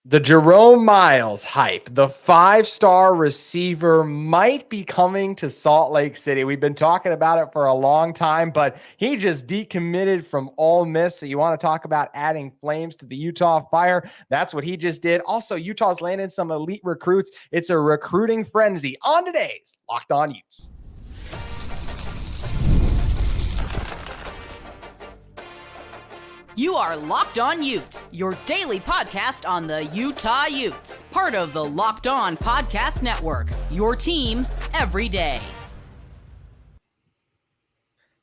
The Jerome Myles hype, the 5-star receiver might be coming to Salt Lake City. We've been talking about it for a long time, but he just decommitted from Ole Miss. So you want to talk about adding flames to the Utah fire? That's what he just did. Also, Utah's landed some elite recruits. It's a recruiting frenzy on today's Locked On Utes. You are Locked On Utes, your daily podcast on the Utah Utes. Part of the Locked On Podcast Network, your team every day.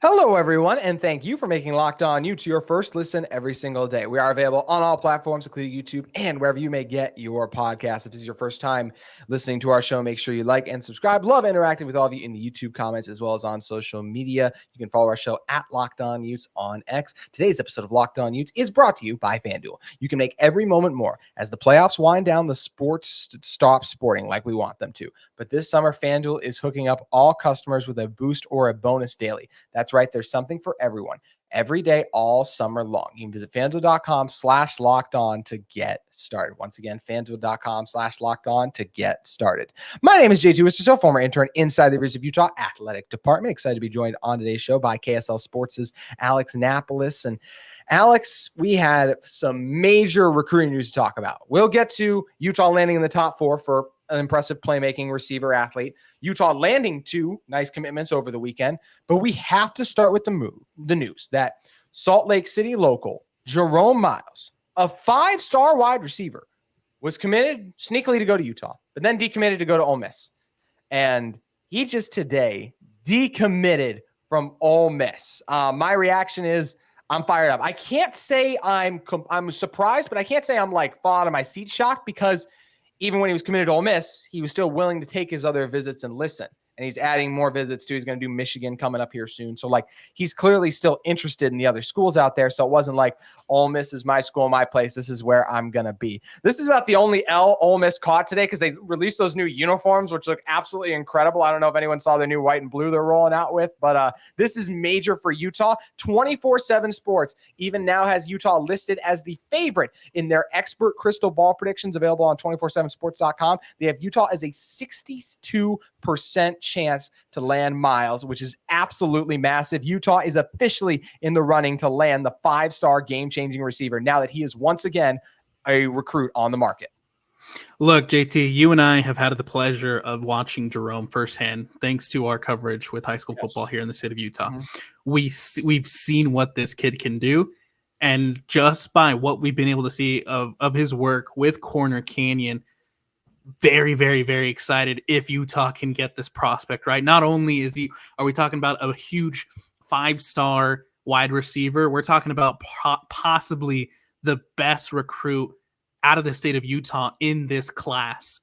Hello, everyone, and thank you for making Locked On Utes your first listen every single day. We are available on all platforms, including YouTube and wherever you may get your podcast. If this is your first time listening to our show, make sure you like and subscribe. Love interacting with all of you in the YouTube comments as well as on social media. You can follow our show at Locked On Utes on X. Today's episode of Locked On Utes is brought to you by FanDuel. You can make every moment more. As the playoffs wind down, the sports stop sporting like we want them to. But this summer, FanDuel is hooking up all customers with a boost or a bonus daily. That's right. There's something for everyone every day, all summer long. You can visit FanDuel.com/lockedon to get started. Once again, FanDuel.com/lockedon to get started. My name is Deji Ajose, former intern inside the University of Utah Athletic Department. Excited to be joined on today's show by KSL Sports' Alex Napoles. And Alex, we had some major recruiting news to talk about. We'll get to Utah landing in the top 4 for an impressive playmaking receiver athlete. Utah landing 2 nice commitments over the weekend, but we have to start with the news that Salt Lake City local Jerome Myles, a 5-star wide receiver, was committed sneakily to go to Utah, but then decommitted to go to Ole Miss. And he just today decommitted from Ole Miss. My reaction is I'm fired up. I can't say I'm surprised, but I can't say I'm like fall out of my seat shocked, because even when he was committed to Ole Miss, he was still willing to take his other visits and listen. And he's adding more visits too. He's going to do Michigan coming up here soon. So like, he's clearly still interested in the other schools out there. So it wasn't like Ole Miss is my school, my place. This is where I'm going to be. This is about the only L Ole Miss caught today, because they released those new uniforms, which look absolutely incredible. I don't know if anyone saw the new white and blue they're rolling out with, but this is major for Utah. 24/7 Sports even now has Utah listed as the favorite in their expert crystal ball predictions, available on 247sports.com. They have Utah as a 62% chance to land Myles, which is absolutely massive. Utah is officially in the running to land the 5-star game-changing receiver now that he is once again a recruit on the market. Look, JT, you and I have had the pleasure of watching Jerome firsthand, thanks to our coverage with high school football here in the state of Utah. Mm-hmm. We've seen what this kid can do, and just by what we've been able to see of his work with Corner Canyon, very, very, very excited if Utah can get this prospect right. Not only are we talking about a huge 5-star wide receiver, we're talking about possibly the best recruit out of the state of Utah in this class.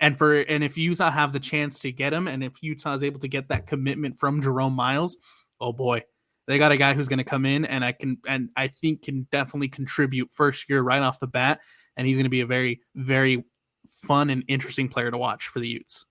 And if Utah have the chance to get him, and if Utah is able to get that commitment from Jerome Myles, oh boy, they got a guy who's going to come in and I think can definitely contribute first year right off the bat. And he's going to be a very, very fun and interesting player to watch for the Utes.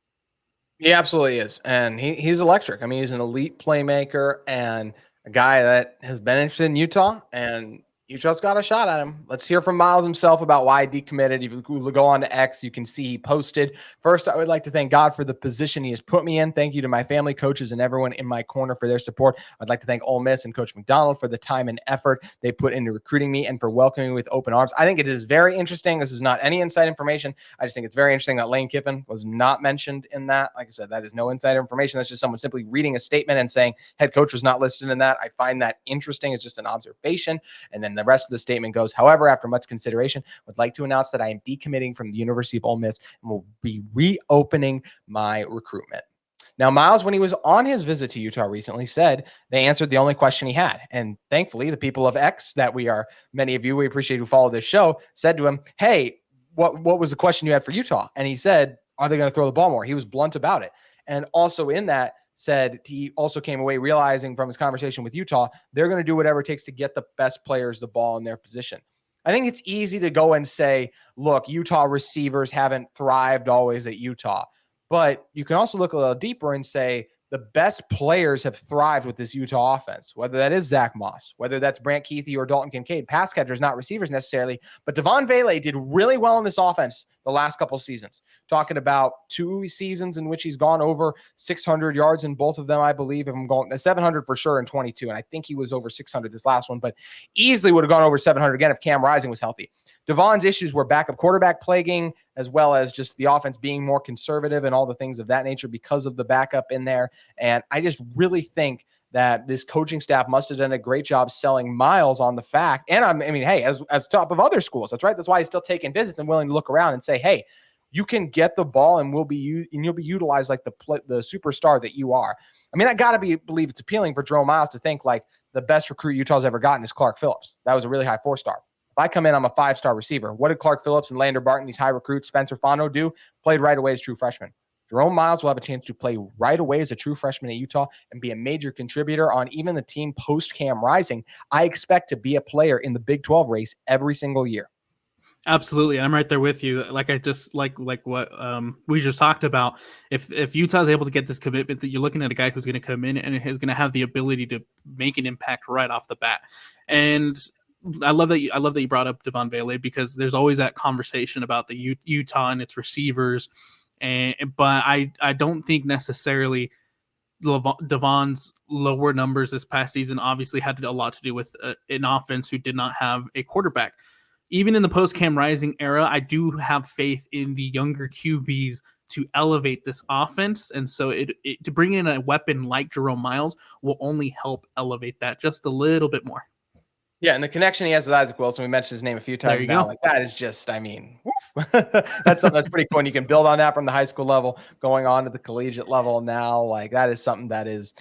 He absolutely is. And he's electric. I mean, he's an elite playmaker and a guy that has been interested in Utah, and Utah's got a shot at him. Let's hear from Myles himself about why he decommitted. If you go on to X, you can see he posted. First, I would like to thank God for the position he has put me in. Thank you to my family, coaches, and everyone in my corner for their support. I'd like to thank Ole Miss and Coach McDonald for the time and effort they put into recruiting me and for welcoming me with open arms. I think it is very interesting. This is not any inside information. I just think it's very interesting that Lane Kiffen was not mentioned in that. Like I said, that is no inside information. That's just someone simply reading a statement and saying head coach was not listed in that. I find that interesting. It's just an observation. And then the rest of the statement goes, however, after much consideration, I would like to announce that I am decommitting from the University of Ole Miss and will be reopening my recruitment. Now, Myles, when he was on his visit to Utah recently, said they answered the only question he had. And thankfully, the people of X, that many of you, we appreciate who follow this show, said to him, hey, what was the question you had for Utah? And he said, are they going to throw the ball more? He was blunt about it. And also in that, said he also came away realizing from his conversation with Utah, they're going to do whatever it takes to get the best players the ball in their position. I think it's easy to go and say, look, Utah receivers haven't thrived always at Utah. But you can also look a little deeper and say the best players have thrived with this Utah offense, whether that is Zach Moss, whether that's Brant Keithy or Dalton Kincaid, pass catchers, not receivers necessarily, but Devon Vele did really well in this offense the last couple seasons. Talking about 2 seasons in which he's gone over 600 yards in both of them, I believe. If I'm going 700 for sure in 22, and I think he was over 600 this last one, but easily would have gone over 700 again if Cam Rising was healthy. Devon's issues were backup quarterback plaguing, as well as just the offense being more conservative and all the things of that nature because of the backup in there. And I just really think that this coaching staff must have done a great job selling Myles on the fact. And I mean, hey, as top of other schools, that's right. That's why he's still taking visits and willing to look around and say, hey, you can get the ball and you'll be utilized like the superstar that you are. I mean, I got to believe it's appealing for Jerome Myles to think like the best recruit Utah's ever gotten is Clark Phillips. That was a really high 4-star. If I come in, I'm a 5-star receiver. What did Clark Phillips and Lander Barton, these high recruits, Spencer Fano do? Played right away as true freshmen. Jerome Myles will have a chance to play right away as a true freshman at Utah and be a major contributor on even the team post-Cam Rising. I expect to be a player in the Big 12 race every single year. Absolutely. I'm right there with you. Like I just like what we just talked about. If Utah is able to get this commitment, that you're looking at a guy who's going to come in and is going to have the ability to make an impact right off the bat. And I love that you brought up Devon Vele, because there's always that conversation about the Utah and its receivers. But I don't think necessarily Devon's lower numbers this past season obviously had a lot to do with an offense who did not have a quarterback. Even in the post-Cam Rising era, I do have faith in the younger QBs to elevate this offense. And so to bring in a weapon like Jerome Myles will only help elevate that just a little bit more. Yeah, and the connection he has with Isaac Wilson, we mentioned his name a few times now. Like that is just, I mean, that's something that's pretty cool. And you can build on that from the high school level, going on to the collegiate level now. Like that is something that is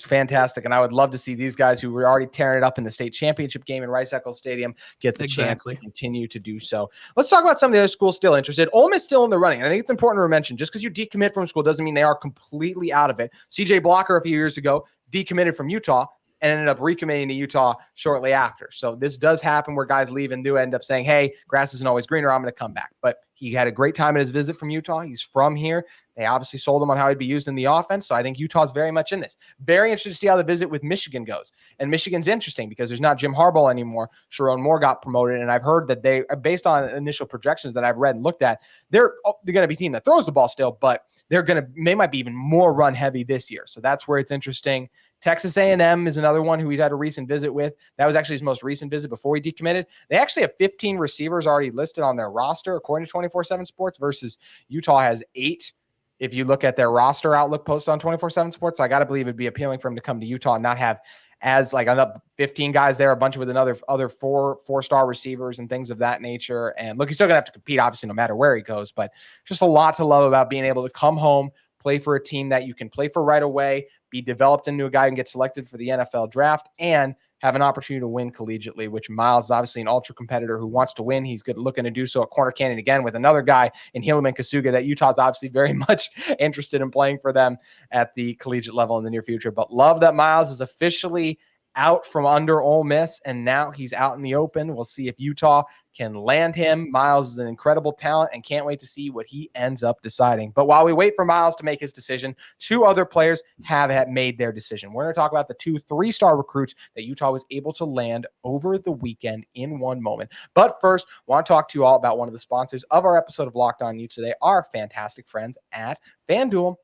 fantastic. And I would love to see these guys who were already tearing it up in the state championship game in Rice-Eccles Stadium get the chance to continue to do so. Let's talk about some of the other schools still interested. Ole Miss still in the running. I think it's important to mention, just because you decommit from school doesn't mean they are completely out of it. CJ Blocker a few years ago decommitted from Utah and ended up recommitting to Utah shortly after. So this does happen where guys leave and do end up saying, hey, grass isn't always greener, I'm going to come back. But he had a great time at his visit from Utah. He's from here. They obviously sold him on how he'd be used in the offense. So I think Utah's very much in this. Very interested to see how the visit with Michigan goes. And Michigan's interesting because there's not Jim Harbaugh anymore. Sharon Moore got promoted. And I've heard that they, based on initial projections that I've read and looked at, they're going to be a team that throws the ball still, but they might be even more run heavy this year. So that's where it's interesting. Texas A&M is another one who he's had a recent visit with. That was actually his most recent visit before he decommitted. They actually have 15 receivers already listed on their roster, according to 24/7 Sports, versus Utah has 8. If you look at their roster outlook post on 24/7 Sports, so I got to believe it'd be appealing for him to come to Utah and not have as like another 15 guys there, a bunch with other four-star receivers and things of that nature. And look, he's still gonna have to compete, obviously, no matter where he goes. But just a lot to love about being able to come home, play for a team that you can play for right away, be developed into a guy and get selected for the NFL draft, and have an opportunity to win collegiately, which Myles is obviously an ultra competitor who wants to win. He's looking to do so at Corner Canyon again with another guy in Hilleman Kasuga that Utah's obviously very much interested in playing for them at the collegiate level in the near future. But love that Myles is officially out from under Ole Miss, and now he's out in the open. We'll see if Utah can land him. Myles is an incredible talent and can't wait to see what he ends up deciding. But while we wait for Myles to make his decision, 2 other players have made their decision. We're going to talk about the 2 3-star recruits that Utah was able to land over the weekend in one moment. But first, I want to talk to you all about one of the sponsors of our episode of Locked On Utes today, our fantastic friends at FanDuel.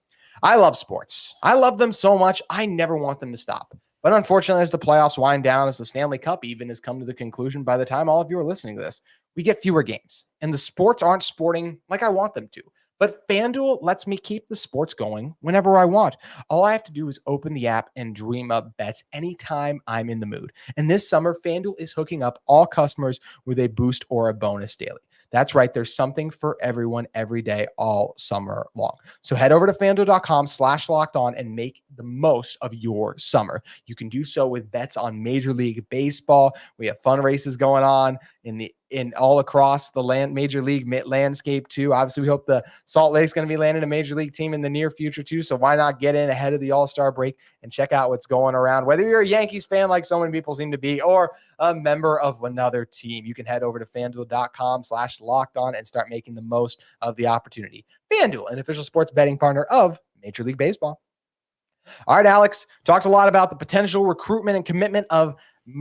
I love sports. I love them so much, I never want them to stop. But unfortunately, as the playoffs wind down, as the Stanley Cup even has come to the conclusion by the time all of you are listening to this, we get fewer games. And the sports aren't sporting like I want them to. But FanDuel lets me keep the sports going whenever I want. All I have to do is open the app and dream up bets anytime I'm in the mood. And this summer, FanDuel is hooking up all customers with a boost or a bonus daily. That's right. There's something for everyone every day, all summer long. So head over to FanDuel.com/lockedon and make the most of your summer. You can do so with bets on Major League Baseball. We have fun races going on in all across the Major League landscape too. Obviously, we hope the Salt Lake's going to be landing a Major League team in the near future too. So why not get in ahead of the All-Star break and check out what's going around? Whether you're a Yankees fan like so many people seem to be, or a member of another team, you can head over to FanDuel.com/lockedon and start making the most of the opportunity. FanDuel, an official sports betting partner of Major League Baseball. All right, Alex, talked a lot about the potential recruitment and commitment of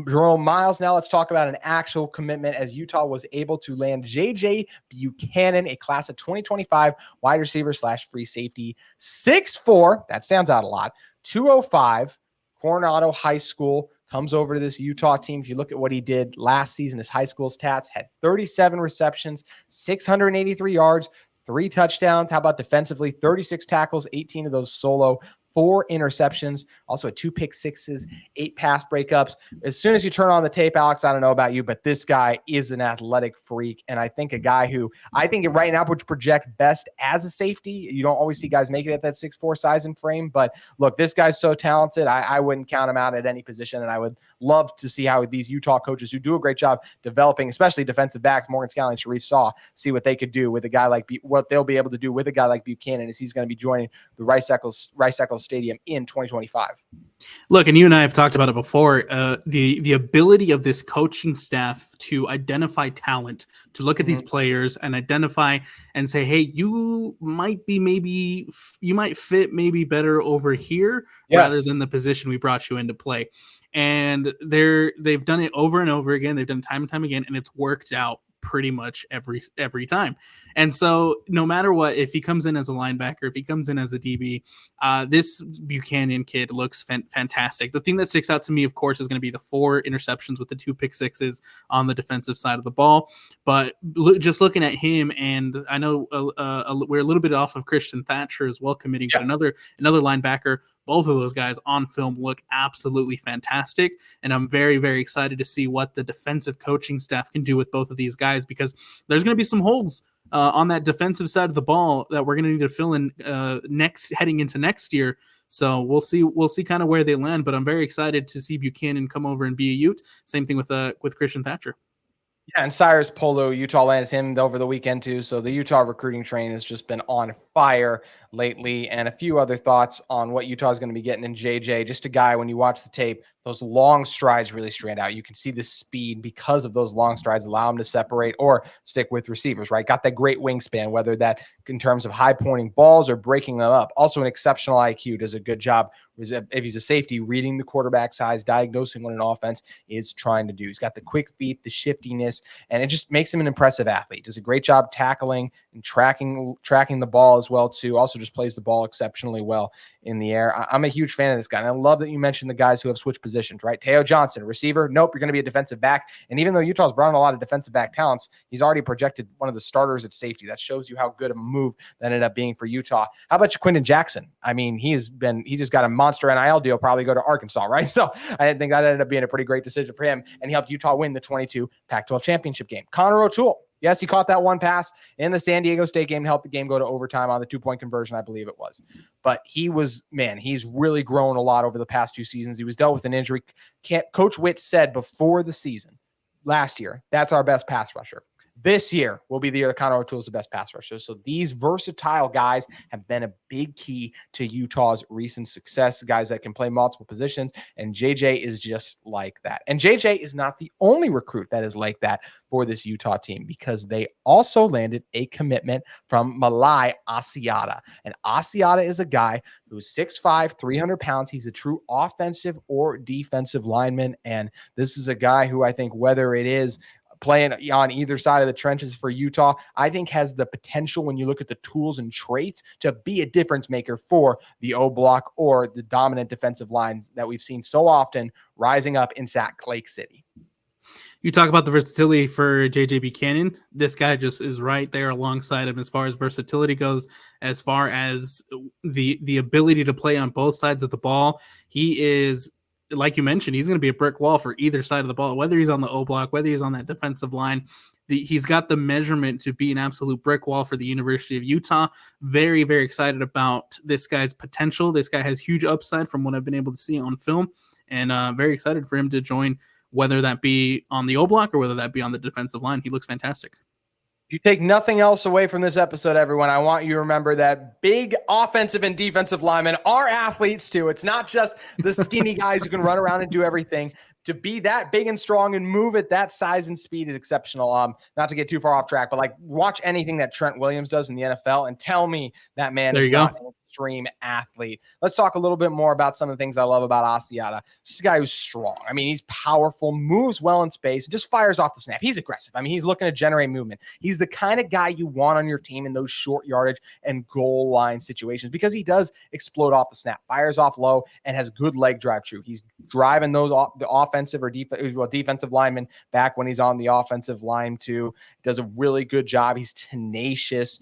Jerome Myles. Now let's talk about an actual commitment, as Utah was able to land JJ Buchanan, a class of 2025 wide receiver / free safety, 6'4", that stands out a lot, 205, Coronado High School, comes over to this Utah team. If you look at what he did last season, his high school stats, had 37 receptions, 683 yards, 3 touchdowns. How about defensively? 36 tackles, 18 of those solo, 4 interceptions, also 2 pick sixes, 8 pass breakups. As soon as you turn on the tape, Alex, I don't know about you, but this guy is an athletic freak. And I think a guy who I think right now would project best as a safety. You don't always see guys make it at that 6'4" size and frame, but look, this guy's so talented. I wouldn't count him out at any position. And I would love to see how these Utah coaches who do a great job developing, especially defensive backs, Morgan Scalley and Sharif Saw, see what they could do with a guy like, what they'll be able to do with a guy like Buchanan, as he's going to be joining the Rice Eccles Stadium in 2025. Look, and you and I have talked about it before, the ability of this coaching staff to identify talent, to look at these players and identify and say, hey, you might fit maybe better over here rather than the position we brought you into play. And they've done it over and over again. They've done it time and time again, and it's worked out pretty much every time. And so no matter what, if he comes in as a linebacker, if he comes in as a DB, this Buchanan kid looks fantastic. The thing that sticks out to me, of course, is going to be the 4 interceptions with the 2 pick sixes on the defensive side of the ball. But just looking at him, and I know we're a little bit off of Christian Thatcher as well committing, but another linebacker, both of those guys on film look absolutely fantastic. And I'm very, very excited to see what the defensive coaching staff can do with both of these guys, because there's going to be some holes on that defensive side of the ball that we're going to need to fill in heading into next year. So we'll see kind of where they land, but I'm very excited to see Buchanan come over and be a Ute. Same thing with Christian Thatcher. Yeah, and Cyrus Polo, Utah landed him over the weekend too. So the Utah recruiting train has just been on fire lately. And a few other thoughts on what Utah is going to be getting in JJ. Just a guy, when you watch the tape, those long strides really stand out. You can see the speed because of those long strides allow him to separate or stick with receivers, right? Got that great wingspan, whether that in terms of high pointing balls or breaking them up. Also an exceptional IQ, does a good job if he's a safety, reading the quarterback's eyes, diagnosing what an offense is trying to do. He's got the quick feet, the shiftiness, and it just makes him an impressive athlete. Does a great job tackling and tracking the ball as well too. Also just plays the ball exceptionally well in the air. I'm a huge fan of this guy. And I love that you mentioned the guys who have switched positions, right? Teo Johnson, receiver. Nope, you're going to be a defensive back. And even though Utah's brought in a lot of defensive back talents, he's already projected one of the starters at safety. That shows you how good of a move that ended up being for Utah. How about Quinton Jackson? I mean, he just got a monster NIL deal, probably go to Arkansas, right? So I think that ended up being a pretty great decision for him. And he helped Utah win the 22 Pac-12 championship game. Connor O'Toole. Yes, he caught that one pass in the San Diego State game to help the game go to overtime on the 2-point conversion, I believe it was. But he's really grown a lot over the past 2 seasons. He was dealt with an injury. Coach Witt said before the season, last year, that's our best pass rusher. This year will be the year that Connor O'Toole is the best pass rusher. So these versatile guys have been a big key to Utah's recent success, guys that can play multiple positions, and JJ is just like that. And JJ is not the only recruit that is like that for this Utah team, because they also landed a commitment from Milz Asiata. And Asiata is a guy who's 6'5", 300 pounds. He's a true offensive or defensive lineman, and this is a guy who I think, whether it is playing on either side of the trenches for Utah, I think has the potential, when you look at the tools and traits, to be a difference maker for the O block or the dominant defensive lines that we've seen so often rising up in Sac Lake City. You talk about the versatility for JJ Buchanan. This guy just is right there alongside him as far as versatility goes, as far as the ability to play on both sides of the ball. He is, like you mentioned, he's going to be a brick wall for either side of the ball, whether he's on the O block, whether he's on that defensive line. He's got the measurement to be an absolute brick wall for the University of Utah. Very, very excited about this guy's potential. This guy has huge upside from what I've been able to see on film, and very excited for him to join, whether that be on the O block or whether that be on the defensive line. He looks fantastic. You take nothing else away from this episode, everyone. I want you to remember that big offensive and defensive linemen are athletes too. It's not just the skinny guys who can run around and do everything. To be that big and strong and move at that size and speed is exceptional. Not to get too far off track, but like watch anything that Trent Williams does in the NFL and tell me that man is not an extreme athlete. Let's talk a little bit more about some of the things I love about Asiata. Just a guy who's strong. I mean, he's powerful, moves well in space, just fires off the snap. He's aggressive. I mean, he's looking to generate movement. He's the kind of guy you want on your team in those short yardage and goal line situations because he does explode off the snap, fires off low, and has good leg drive true. He's driving those the offensive or defensive linemen back when he's on the offensive line too. Does a really good job. He's tenacious.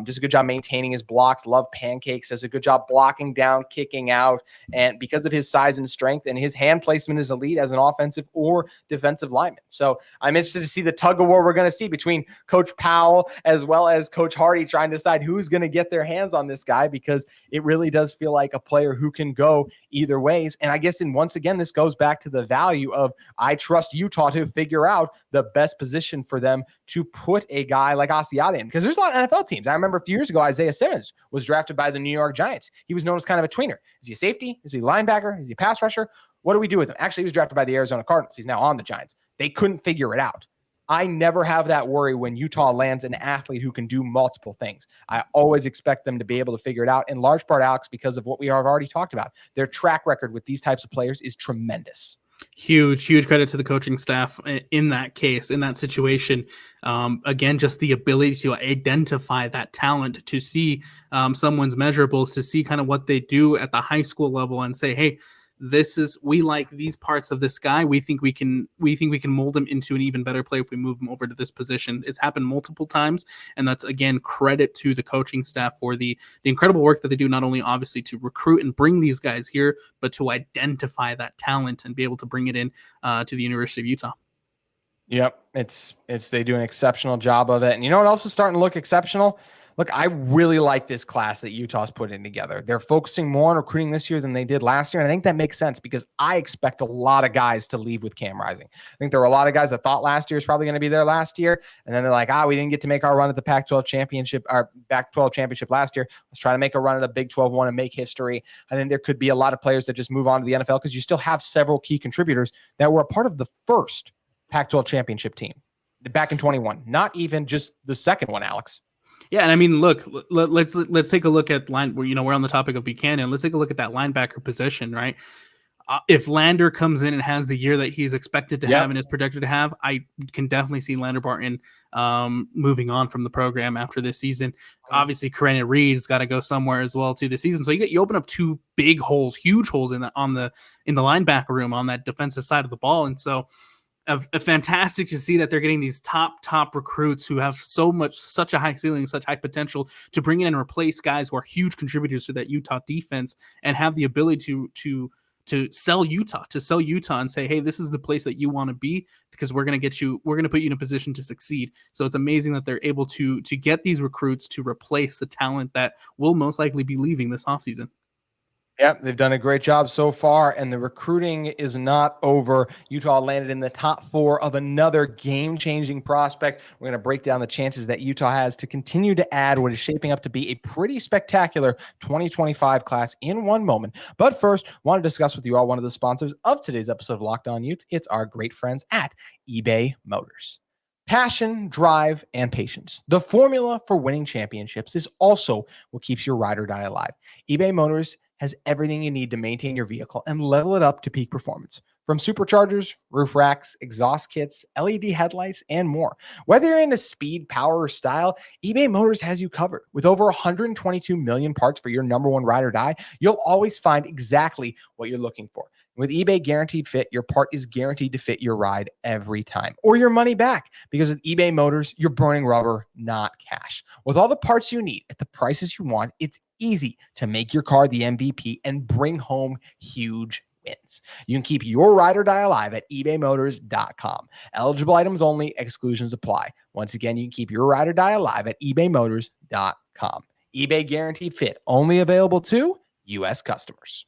Does a good job maintaining his blocks. Love pancakes. Does a good job blocking down, kicking out. And because of his size and strength and his hand placement is elite as an offensive or defensive lineman. So I'm interested to see the tug of war we're going to see between Coach Powell as well as Coach Hardy trying to decide who's going to get their hands on this guy, because it really does feel like a player who can go either ways. And I guess, once again, this goes back to the value of I trust Utah to figure out the best position for them to put a guy like Asiata in, because there's a lot of NFL teams. I remember a few years ago, Isaiah Simmons was drafted by the New York Giants. He was known as kind of a tweener. Is he a safety? Is he a linebacker? Is he a pass rusher? What do we do with him? Actually, he was drafted by the Arizona Cardinals. He's now on the Giants. They couldn't figure it out. I never have that worry when Utah lands an athlete who can do multiple things. I always expect them to be able to figure it out, in large part, Alex, because of what we have already talked about. Their track record with these types of players is tremendous. Huge credit to the coaching staff in that case, in that situation. Again, just the ability to identify that talent, to see someone's measurables, to see kind of what they do at the high school level and say, hey, we like these parts of this guy. We think we can mold him into an even better player if we move him over to this position. It's happened multiple times. And that's, again, credit to the coaching staff for the incredible work that they do, not only obviously to recruit and bring these guys here, but to identify that talent and be able to bring it in to the University of Utah. Yep. They do an exceptional job of it. And you know what else is starting to look exceptional? Look, I really like this class that Utah's putting together. They're focusing more on recruiting this year than they did last year. And I think that makes sense because I expect a lot of guys to leave with Cam Rising. I think there were a lot of guys that thought last year was probably going to be there last year. And then they're like, we didn't get to make our run at the Pac-12 championship, our Pac-12 championship last year. Let's try to make a run at a Big 12 one and make history. I think there could be a lot of players that just move on to the NFL because you still have several key contributors that were a part of the first Pac-12 championship team back in 21, not even just the second one, Alex. Yeah, and I mean, look, let's take a look at line. We're on the topic of Buchanan. Let's take a look at that linebacker position, right? If Lander comes in and has the year that he's expected to have and is projected to have, I can definitely see Lander Barton moving on from the program after this season. Obviously, Karena Reed's got to go somewhere as well too this season. So you open up two big holes, huge holes in the linebacker room on that defensive side of the ball, and so. Fantastic to see that they're getting these top recruits who have such a high ceiling, such high potential to bring in and replace guys who are huge contributors to that Utah defense and have the ability to sell Utah and say, hey, this is the place that you want to be because we're going to put you in a position to succeed. So it's amazing that they're able to get these recruits to replace the talent that will most likely be leaving this offseason. Yeah, they've done a great job so far, and the recruiting is not over. Utah landed in the top 4 of another game-changing prospect. We're going to break down the chances that Utah has to continue to add what is shaping up to be a pretty spectacular 2025 class in one moment. But first, I want to discuss with you all one of the sponsors of today's episode of Locked On Utes. It's our great friends at eBay Motors. Passion, drive, and patience. The formula for winning championships is also what keeps your ride or die alive. eBay Motors has everything you need to maintain your vehicle and level it up to peak performance. From superchargers, roof racks, exhaust kits, LED headlights, and more. Whether you're into speed, power, or style, eBay Motors has you covered. With over 122 million parts for your number one ride or die, you'll always find exactly what you're looking for. With eBay Guaranteed Fit, your part is guaranteed to fit your ride every time, or your money back. Because with eBay Motors, you're burning rubber, not cash. With all the parts you need at the prices you want, it's easy to make your car the MVP and bring home huge wins. You can keep your ride or die alive at ebaymotors.com. Eligible items only, exclusions apply. Once again, you can keep your ride or die alive at ebaymotors.com. eBay Guaranteed Fit, only available to U.S. customers.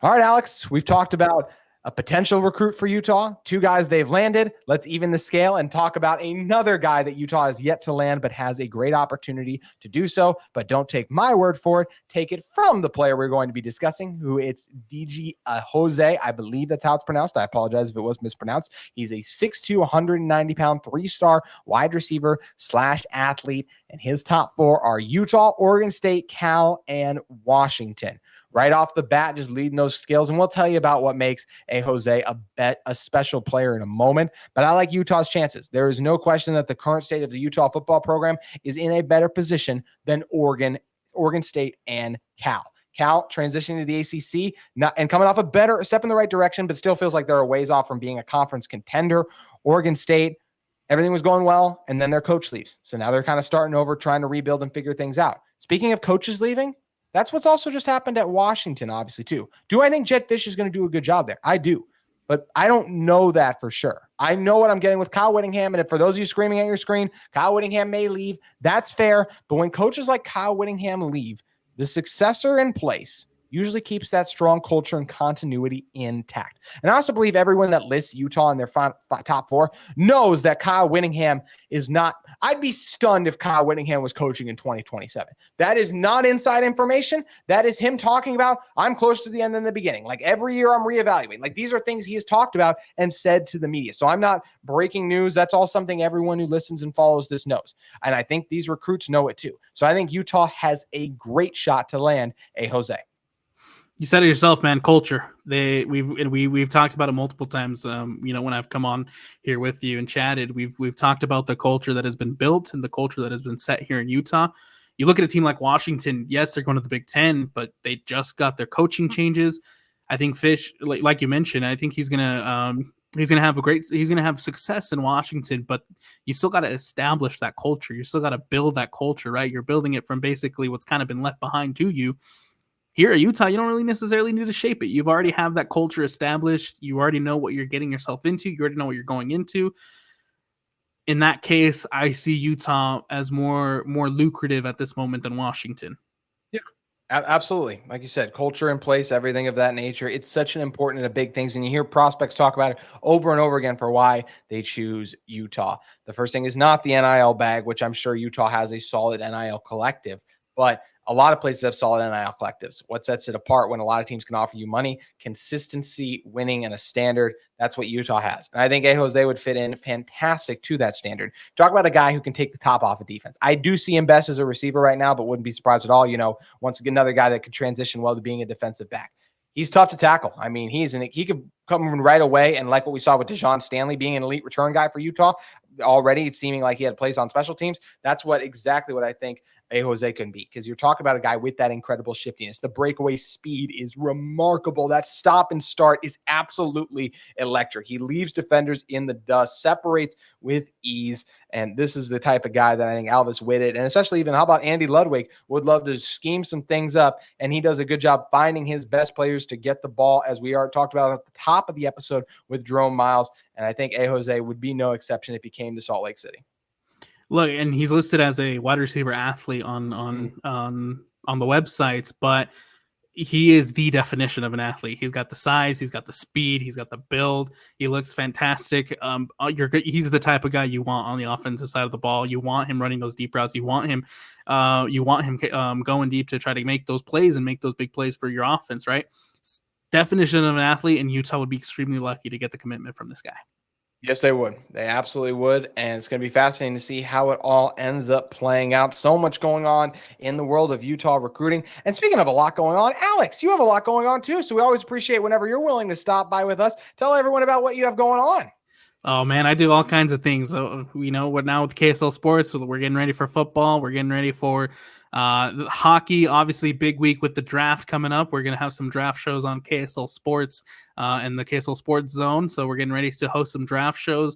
All right, Alex, we've talked about a potential recruit for Utah, 2 guys they've landed. Let's even the scale and talk about another guy that Utah has yet to land, but has a great opportunity to do so. But don't take my word for it. Take it from the player we're going to be discussing, who it's Deji Ajose. I believe that's how it's pronounced. I apologize if it was mispronounced. He's a 6'2", 190-pound, 3-star wide receiver / athlete, and his top 4 are Utah, Oregon State, Cal, and Washington. Right off the bat, just leading those skills. And we'll tell you about what makes Ajose a special player in a moment. But I like Utah's chances. There is no question that the current state of the Utah football program is in a better position than Oregon State, and Cal. Cal transitioning to the ACC and coming off a step in the right direction, but still feels like they're a ways off from being a conference contender. Oregon State, everything was going well, and then their coach leaves. So now they're kind of starting over, trying to rebuild and figure things out. Speaking of coaches leaving, that's what's also just happened at Washington, obviously, too. Do I think Jedd Fisch is going to do a good job there? I do, but I don't know that for sure. I know what I'm getting with Kyle Whittingham, and if for those of you screaming at your screen, Kyle Whittingham may leave, that's fair. But when coaches like Kyle Whittingham leave, the successor in place usually keeps that strong culture and continuity intact. And I also believe everyone that lists Utah in their top 4 knows that Kyle Whittingham is not. I'd be stunned if Kyle Whittingham was coaching in 2027. That is not inside information. That is him talking about, I'm closer to the end than the beginning. Like every year I'm reevaluating. Like these are things he has talked about and said to the media. So I'm not breaking news. That's all something everyone who listens and follows this knows. And I think these recruits know it too. So I think Utah has a great shot to land Ajose. You said it yourself, man. Culture. We've talked about it multiple times. When I've come on here with you and chatted, we've talked about the culture that has been built and the culture that has been set here in Utah. You look at a team like Washington. Yes, they're going to the Big Ten, but they just got their coaching changes. I think Fisch, like you mentioned, I think he's gonna have success in Washington. But you still got to establish that culture. You still got to build that culture, right? You're building it from basically what's kind of been left behind to you. Here at Utah, you don't really necessarily need to shape it. You've already have that culture established. You already know what you're getting yourself into. You already know what you're going into. In that case, I see Utah as more lucrative at this moment than Washington. Yeah, absolutely. Like you said, culture in place, everything of that nature. It's such an important and a big thing. And you hear prospects talk about it over and over again for why they choose Utah. The first thing is not the NIL bag, which I'm sure Utah has a solid NIL collective, but a lot of places have solid NIL collectives. What sets it apart when a lot of teams can offer you money, consistency, winning, and a standard. That's what Utah has. And I think Ajose would fit in fantastic to that standard. Talk about a guy who can take the top off of defense. I do see him best as a receiver right now, but wouldn't be surprised at all. Once again, another guy that could transition well to being a defensive back. He's tough to tackle. I mean, he could come right away. And like what we saw with Dejon Stanley being an elite return guy for Utah already, it's seeming like he had plays on special teams. That's exactly what I think Ajose can be, because you're talking about a guy with that incredible shiftiness. The breakaway speed is remarkable. That stop and start is absolutely electric. He leaves defenders in the dust, separates with ease, and this is the type of guy that I think Alvis Whitted, and especially even how about Andy Ludwig, would love to scheme some things up, and he does a good job finding his best players to get the ball, as we are talked about at the top of the episode with Jerome Myles, and I think Ajose would be no exception if he came to Salt Lake City. Look, and he's listed as a wide receiver athlete on the websites, but he is the definition of an athlete. He's got the size, he's got the speed, he's got the build. He looks fantastic. He's the type of guy you want on the offensive side of the ball. You want him running those deep routes. You want him going deep to try to make those plays and make those big plays for your offense, right? Definition of an athlete, and Utah would be extremely lucky to get the commitment from this guy. Yes, they would. They absolutely would. And it's going to be fascinating to see how it all ends up playing out. So much going on in the world of Utah recruiting. And speaking of a lot going on, Alex, you have a lot going on too. So we always appreciate whenever you're willing to stop by with us. Tell everyone about what you have going on. Oh, man, I do all kinds of things. So, we're now with KSL Sports. So we're getting ready for football. We're getting ready for hockey. Obviously, big week with the draft coming up. We're going to have some draft shows on KSL Sports and the KSL Sports Zone. So we're getting ready to host some draft shows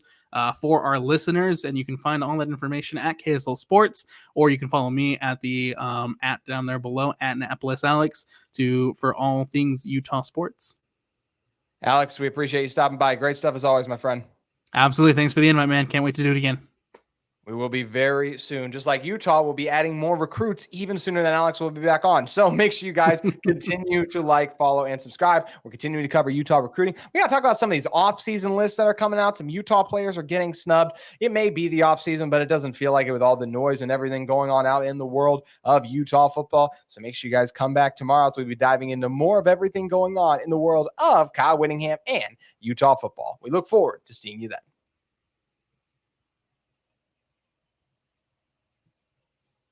for our listeners. And you can find all that information at KSL Sports, or you can follow me at the at down there below at Napoles Alex for all things Utah sports. Alex, we appreciate you stopping by. Great stuff as always, my friend. Absolutely. Thanks for the invite, man. Can't wait to do it again. We will be very soon. Just like Utah will be adding more recruits even sooner than Alex will be back on. So make sure you guys continue to like, follow, and subscribe. We're continuing to cover Utah recruiting. We got to talk about some of these off-season lists that are coming out. Some Utah players are getting snubbed. It may be the off-season, but it doesn't feel like it with all the noise and everything going on out in the world of Utah football. So make sure you guys come back tomorrow as we'll be diving into more of everything going on in the world of Kyle Whittingham and Utah football. We look forward to seeing you then.